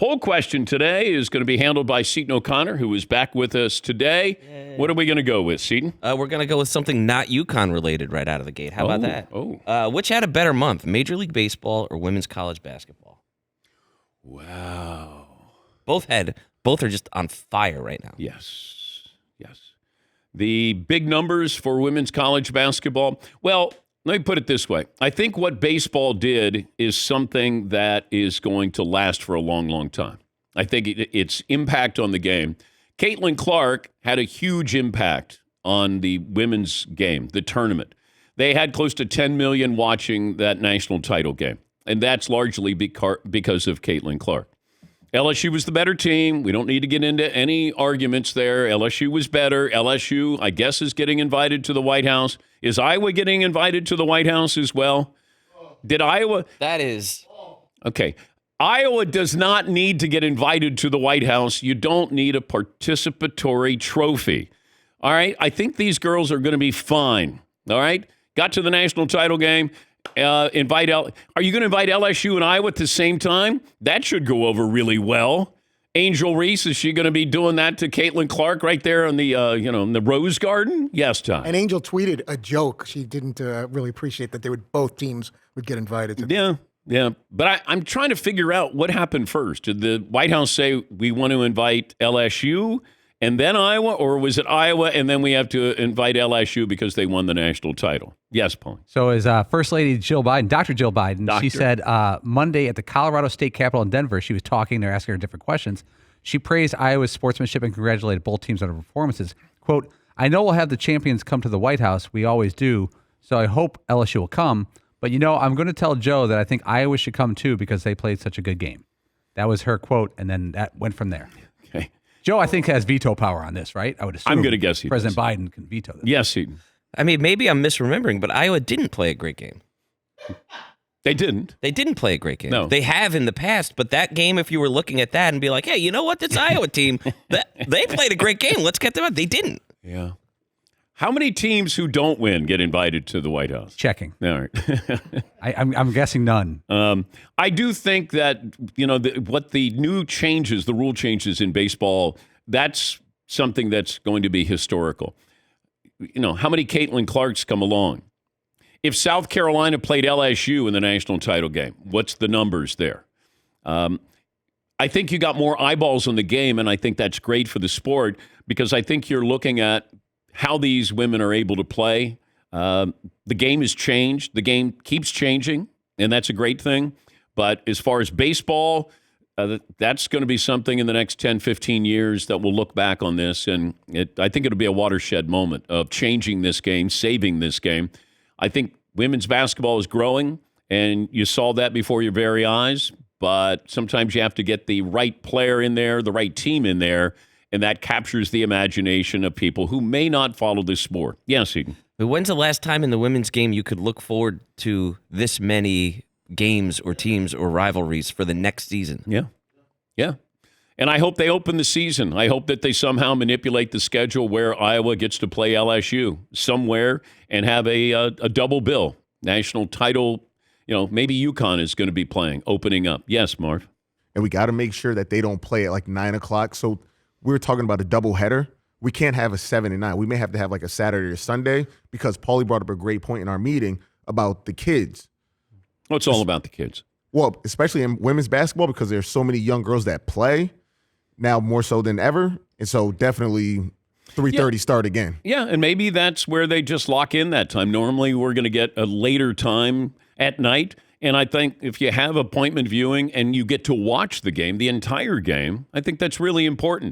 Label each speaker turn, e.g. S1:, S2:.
S1: Poll question today is going to be handled by Seton O'Connor, who is back with us today. Yay. What are we going to go with, Seton?
S2: We're going to go with something not UConn related right out of the gate. How about that? Which had a better month, Major League Baseball or women's college basketball?
S1: Wow.
S2: Both are just on fire right now.
S1: Yes. The big numbers for women's college basketball. Well, let me put it this way. I think what baseball did is something that is going to last for a long, long time. I think its impact on the game. Caitlin Clark had a huge impact on the women's game, the tournament. They had close to 10 million watching that national title game, and that's largely because of Caitlin Clark. LSU was the better team. We don't need to get into any arguments there. LSU was better. LSU, I guess, is getting invited to the White House. Is Iowa getting invited to the White House as well? Did Iowa?
S2: That is.
S1: Okay. Iowa does not need to get invited to the White House. You don't need a participatory trophy. All right? I think these girls are going to be fine. All right? Got to the national title game. Are you going to invite LSU and Iowa at the same time? That should go over really well. Angel Reese, is she going to be doing that to Caitlin Clark right there in the in the Rose Garden? Yes, Tom.
S3: And Angel tweeted a joke. She didn't really appreciate that both teams would get invited to.
S1: Yeah. But I'm trying to figure out what happened first. Did the White House say we want to invite LSU and then Iowa, or was it Iowa and then we have to invite LSU because they won the national title? Yes, Paul.
S4: So as First Lady Jill Biden, Dr. Jill Biden, she said Monday at the Colorado State Capitol in Denver, she was talking, they're asking her different questions. She praised Iowa's sportsmanship and congratulated both teams on their performances. Quote, "I know we'll have the champions come to the White House. We always do. So I hope LSU will come. But, I'm going to tell Joe that I think Iowa should come too because they played such a good game." That was her quote, and then that went from there.
S1: Okay.
S4: Joe, I think, has veto power on this, right? I would assume.
S1: I'm going to guess
S4: President Biden can veto this.
S1: Yes, he.
S2: I mean, maybe I'm misremembering, but Iowa didn't play a great game.
S1: They didn't.
S2: They didn't play a great game.
S1: No.
S2: They have in the past, but that game, if you were looking at that and be like, hey, you know what? This Iowa team, they played a great game. Let's get them out. They didn't.
S1: Yeah. How many teams who don't win get invited to the White House?
S4: Checking.
S1: All right.
S4: I'm guessing none.
S1: I do think that, what the new changes, the rule changes in baseball, that's something that's going to be historical. How many Caitlin Clarks come along? If South Carolina played LSU in the national title game, what's the numbers there? I think you got more eyeballs on the game, and I think that's great for the sport because I think you're looking at how these women are able to play. The game has changed. The game keeps changing, and that's a great thing. But as far as baseball, that's going to be something in the next 10, 15 years that we'll look back on this, and I think it'll be a watershed moment of changing this game, saving this game. I think women's basketball is growing, and you saw that before your very eyes, but sometimes you have to get the right player in there, the right team in there, and that captures the imagination of people who may not follow this sport. Yes, Eden.
S2: But when's the last time in the women's game you could look forward to this many games or teams or rivalries for the next season?
S1: Yeah. And I hope they open the season. I hope that they somehow manipulate the schedule where Iowa gets to play LSU somewhere and have a double bill. National title, maybe UConn is going to be playing, opening up. Yes, Marv.
S5: And we got to make sure that they don't play at like 9 o'clock. So we're talking about a double header. We can't have a 7 and 9. We may have to have like a Saturday or Sunday because Paulie brought up a great point in our meeting about the kids.
S1: Well, it's all about the kids.
S5: Well, especially in women's basketball because there's so many young girls that play now more so than ever. And so definitely 3:30 start again.
S1: Yeah, and maybe that's where they just lock in that time. Normally we're going to get a later time at night. And I think if you have appointment viewing and you get to watch the game, the entire game, I think that's really important.